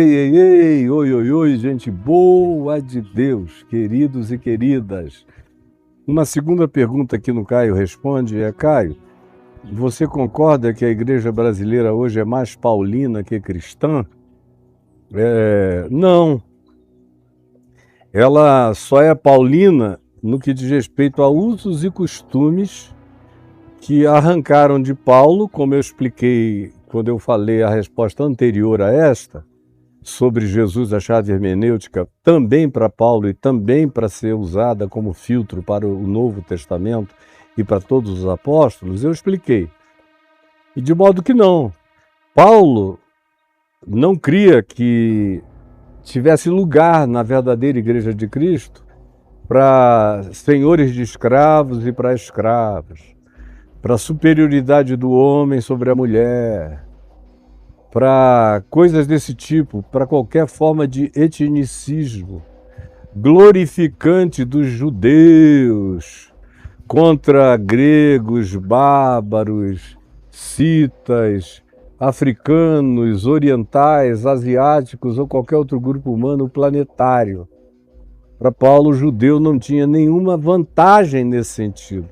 Ei, ei, oi, oi, oi, gente boa de Deus, queridos e queridas. Uma segunda pergunta aqui no Caio Responde é: Caio, você concorda que a igreja brasileira hoje é mais paulina que cristã? Não, ela só é paulina no que diz respeito a usos e costumes que arrancaram de Paulo, como eu expliquei quando eu falei a resposta anterior a esta, sobre Jesus, a chave hermenêutica, também para Paulo e também para ser usada como filtro para o Novo Testamento e para todos os apóstolos, eu expliquei. E de modo que não. Paulo não cria que tivesse lugar na verdadeira Igreja de Cristo para senhores de escravos e para escravos, para a superioridade do homem sobre a mulher, para coisas desse tipo, para qualquer forma de etnicismo glorificante dos judeus contra gregos, bárbaros, citas, africanos, orientais, asiáticos ou qualquer outro grupo humano planetário. Para Paulo, o judeu não tinha nenhuma vantagem nesse sentido,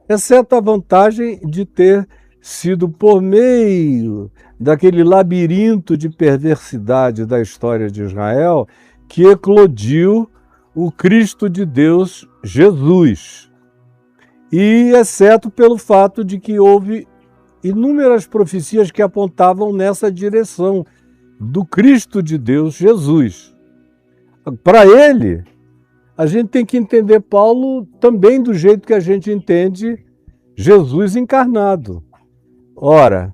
exceto a vantagem de ter sido por meio daquele labirinto de perversidade da história de Israel que eclodiu o Cristo de Deus, Jesus. E exceto pelo fato de que houve inúmeras profecias que apontavam nessa direção do Cristo de Deus, Jesus. Para ele, a gente tem que entender Paulo também do jeito que a gente entende Jesus encarnado. Ora,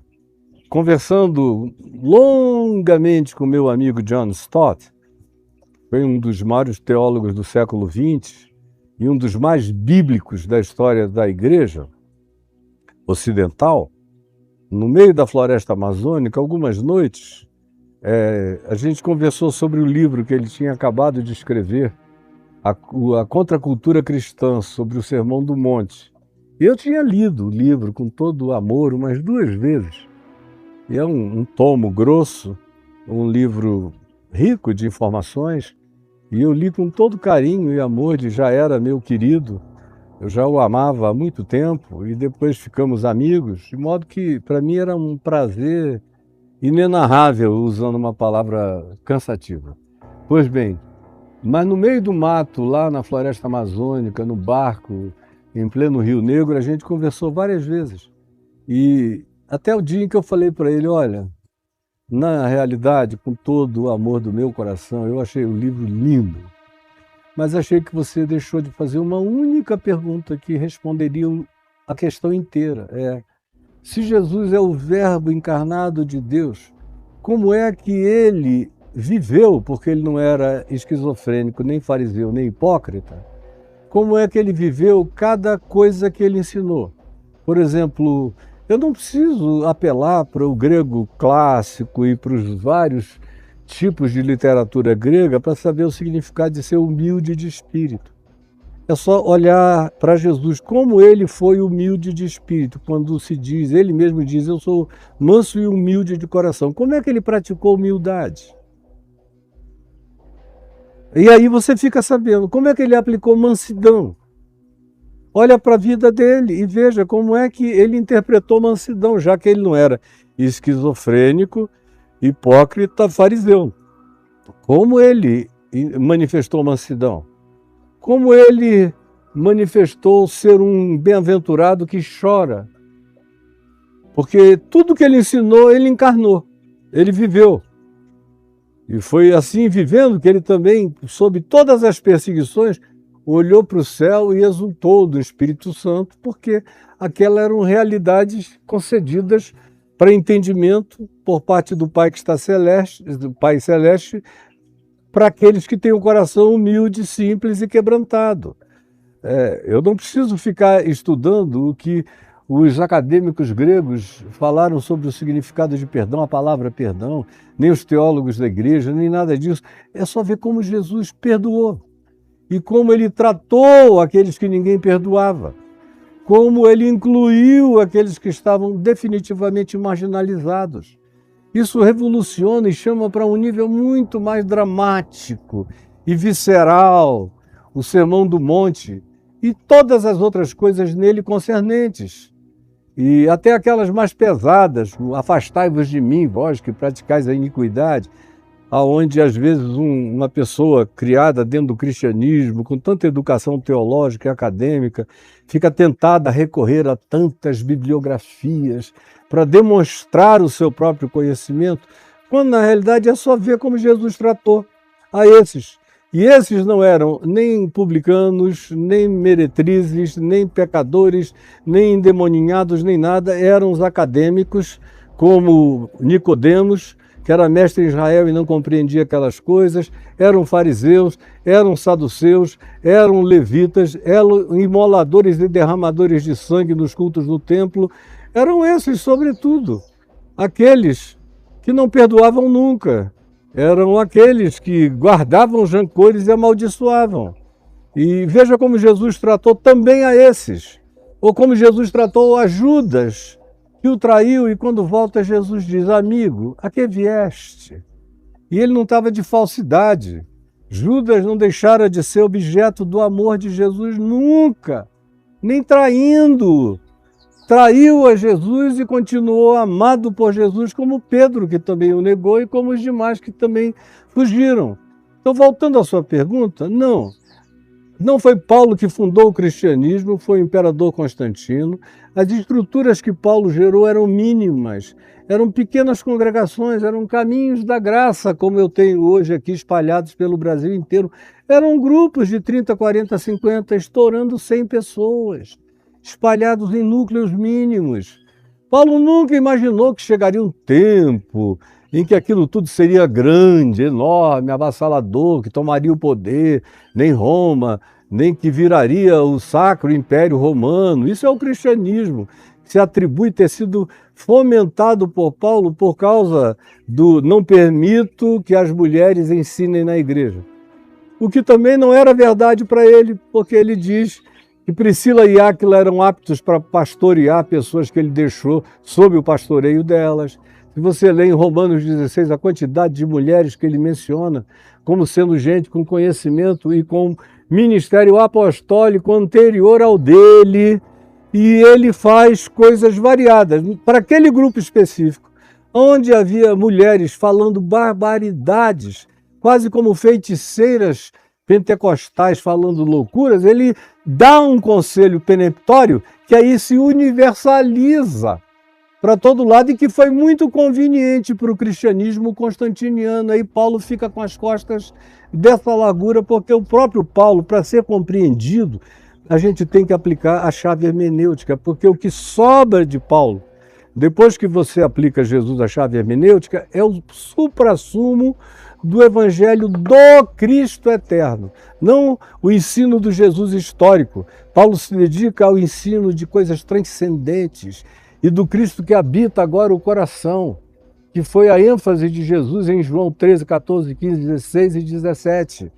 conversando longamente com meu amigo John Stott, foi um dos maiores teólogos do século XX e um dos mais bíblicos da história da Igreja ocidental, no meio da floresta amazônica, algumas noites, a gente conversou sobre o livro que ele tinha acabado de escrever, a Contracultura Cristã, sobre o Sermão do Monte. Eu tinha lido o livro com todo o amor umas 2 vezes. E é um tomo grosso, um livro rico de informações, e eu li com todo carinho e amor, já era meu querido, eu já o amava há muito tempo, e depois ficamos amigos, de modo que para mim era um prazer inenarrável, usando uma palavra cansativa. Pois bem, mas no meio do mato, lá na floresta amazônica, no barco, em pleno Rio Negro, a gente conversou várias vezes. E até o dia em que eu falei para ele: olha, na realidade, com todo o amor do meu coração, eu achei o livro lindo, mas achei que você deixou de fazer uma única pergunta que responderia a questão inteira. Se Jesus é o Verbo encarnado de Deus, como é que ele viveu, porque ele não era esquizofrênico, nem fariseu, nem hipócrita, como é que ele viveu cada coisa que ele ensinou? Por exemplo, eu não preciso apelar para o grego clássico e para os vários tipos de literatura grega para saber o significado de ser humilde de espírito. É só olhar para Jesus, como ele foi humilde de espírito, quando se diz, ele mesmo diz: eu sou manso e humilde de coração. Como é que ele praticou humildade? E aí você fica sabendo, como é que ele aplicou mansidão? Olha para a vida dele e veja como é que ele interpretou mansidão, já que ele não era esquizofrênico, hipócrita, fariseu. Como ele manifestou mansidão? Como ele manifestou ser um bem-aventurado que chora? Porque tudo que ele ensinou, ele encarnou, ele viveu. E foi assim, vivendo, que ele também, sob todas as perseguições, olhou para o céu e exultou do Espírito Santo, porque aquelas eram realidades concedidas para entendimento por parte do Pai que está celeste, do Pai Celeste, para aqueles que têm um coração humilde, simples e quebrantado. Eu não preciso ficar estudando o que os acadêmicos gregos falaram sobre o significado de perdão, a palavra perdão, nem os teólogos da igreja, nem nada disso. É só ver como Jesus perdoou e como ele tratou aqueles que ninguém perdoava, como ele incluiu aqueles que estavam definitivamente marginalizados Isso revoluciona e chama para um nível muito mais dramático e visceral o Sermão do Monte e todas as outras coisas nele concernentes. E até aquelas mais pesadas, afastai-vos de mim, vós que praticais a iniquidade, aonde às vezes uma pessoa criada dentro do cristianismo, com tanta educação teológica e acadêmica, fica tentada a recorrer a tantas bibliografias para demonstrar o seu próprio conhecimento, quando na realidade é só ver como Jesus tratou a esses. E esses não eram nem publicanos, nem meretrizes, nem pecadores, nem endemoninhados, nem nada, eram os acadêmicos, como Nicodemos, que era mestre em Israel e não compreendia aquelas coisas, eram fariseus, eram saduceus, eram levitas, eram imoladores e derramadores de sangue nos cultos do templo, eram esses, sobretudo, aqueles que não perdoavam nunca, eram aqueles que guardavam os rancores e amaldiçoavam. E veja como Jesus tratou também a esses, ou como Jesus tratou a Judas, que o traiu, e quando volta Jesus diz, amigo, a que vieste? E ele não estava de falsidade. Judas não deixara de ser objeto do amor de Jesus nunca, nem traindo. Traiu a Jesus e continuou amado por Jesus, como Pedro, que também o negou, e como os demais que também fugiram. Então, voltando à sua pergunta, não foi Paulo que fundou o cristianismo, foi o imperador Constantino. As estruturas que Paulo gerou eram mínimas, eram pequenas congregações, eram caminhos da graça, como eu tenho hoje aqui espalhados pelo Brasil inteiro. Eram grupos de 30, 40, 50, estourando 100 pessoas, espalhados em núcleos mínimos. Paulo nunca imaginou que chegaria um tempo em que aquilo tudo seria grande, enorme, avassalador, que tomaria o poder, nem Roma, nem que viraria o Sacro Império Romano. Isso é o cristianismo, que se atribui ter sido fomentado por Paulo por causa do não permito que as mulheres ensinem na igreja. O que também não era verdade para ele, porque ele diz que Priscila e Áquila eram aptos para pastorear pessoas que ele deixou sob o pastoreio delas. Se você lê em Romanos 16 a quantidade de mulheres que ele menciona como sendo gente com conhecimento e com ministério apostólico anterior ao dele, e ele faz coisas variadas. Para aquele grupo específico, onde havia mulheres falando barbaridades, quase como feiticeiras pentecostais falando loucuras, ele dá um conselho peremptório que aí se universaliza para todo lado e que foi muito conveniente para o cristianismo constantiniano. Aí Paulo fica com as costas dessa largura, porque o próprio Paulo, para ser compreendido, a gente tem que aplicar a chave hermenêutica, porque o que sobra de Paulo, depois que você aplica a Jesus a chave hermenêutica, é o suprassumo do evangelho do Cristo eterno, não o ensino do Jesus histórico. Paulo se dedica ao ensino de coisas transcendentes e do Cristo que habita agora o coração, que foi a ênfase de Jesus em João 13, 14, 15, 16 e 17.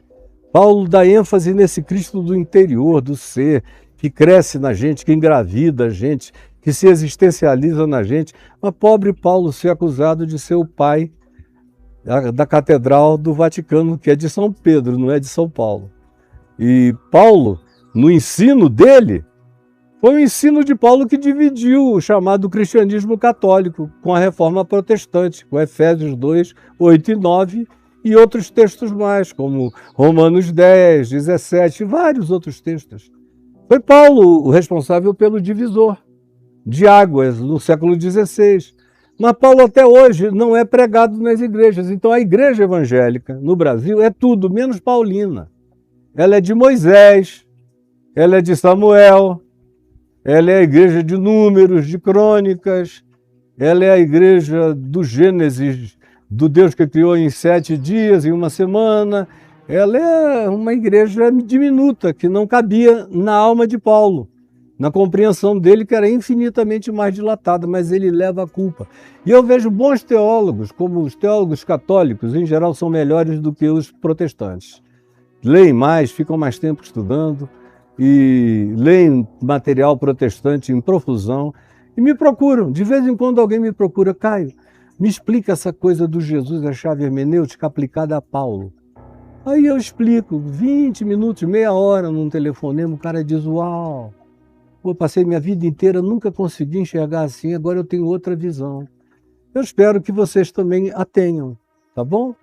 Paulo dá ênfase nesse Cristo do interior, do ser, que cresce na gente, que engravida a gente, que se existencializa na gente. Mas pobre Paulo ser acusado de ser o pai da Catedral do Vaticano, que é de São Pedro, não é de São Paulo. E Paulo, no ensino dele, foi o ensino de Paulo que dividiu o chamado cristianismo católico com a reforma protestante, com Efésios 2, 8 e 9 e outros textos mais, como Romanos 10, 17 e vários outros textos. Foi Paulo o responsável pelo divisor de águas no século XVI. Mas Paulo até hoje não é pregado nas igrejas. Então a igreja evangélica no Brasil é tudo menos paulina. Ela é de Moisés, ela é de Samuel, ela é a igreja de Números, de Crônicas, ela é a igreja do Gênesis, do Deus que criou em 7 dias, em uma semana. Ela é uma igreja diminuta, que não cabia na alma de Paulo, na compreensão dele, que era infinitamente mais dilatada, mas ele leva a culpa. E eu vejo bons teólogos, como os teólogos católicos, em geral, são melhores do que os protestantes. Leem mais, ficam mais tempo estudando, e leem material protestante em profusão, e me procuram. De vez em quando alguém me procura, Caio, Me explica essa coisa do Jesus, a chave hermenêutica aplicada a Paulo. Aí eu explico, 20 minutos, meia hora num telefonema, o cara diz, uau, pô, passei minha vida inteira, nunca consegui enxergar assim, agora eu tenho outra visão. Eu espero que vocês também a tenham, tá bom?